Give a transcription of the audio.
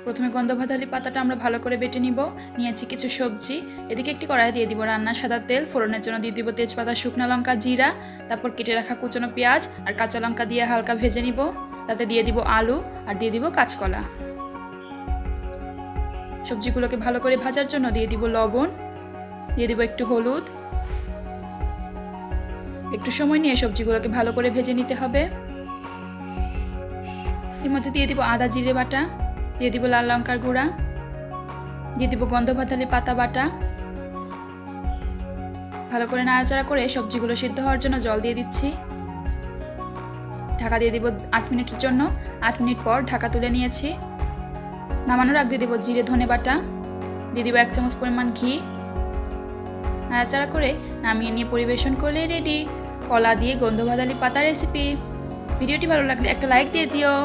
প্রথমে গন্ধভাতালি পাতাটা আমরা ভালো করে বেটে নিব। নিয়েছি কিছু সবজি। এদিকে একটি কড়াই দিয়ে দিব রান্নার সাদা তেল। ফোড়নের জন্য দিয়ে দিব তেজপাতা, শুকনো লঙ্কা, জিরা, তারপর কেটে রাখা কুচনো পেঁয়াজ আর কাঁচা লঙ্কা দিয়ে হালকা ভেজে নিব। তাতে দিয়ে দিব আলু আর দিয়ে দিব কাঁচকলা। সবজিগুলোকে ভালো করে ভাজার জন্য দিয়ে দিব লবণ, দিয়ে দিব একটু হলুদ। একটু সময় নিয়ে সবজিগুলোকে ভালো করে ভেজে নিতে হবে। এর মধ্যে দিয়ে দিব আদা জিরে বাটা, দিয়ে দিব লাল লঙ্কার গুঁড়া, দিয়ে দিব গন্ধভাতালি পাতা বাটা। ভালো করে নাড়াচাড়া করে সবজিগুলো সিদ্ধ হওয়ার জন্য জল দিয়ে দিচ্ছি। ঢাকা দিয়ে দিব 8 মিনিটের জন্য। 8 মিনিট পর ঢাকা তুলে নিয়েছি। নামানোর আগে দিয়ে দিব জিরে ধনে বাটা, দিয়ে দিব 1 চামচ পরিমাণ ঘি। নাড়াচাড়া করে নামিয়ে নিয়ে পরিবেশন করলে রেডি কলা দিয়ে গন্ধভাতালি পাতা রেসিপি। ভিডিওটি ভালো লাগলে একটা লাইক দিয়ে দিও।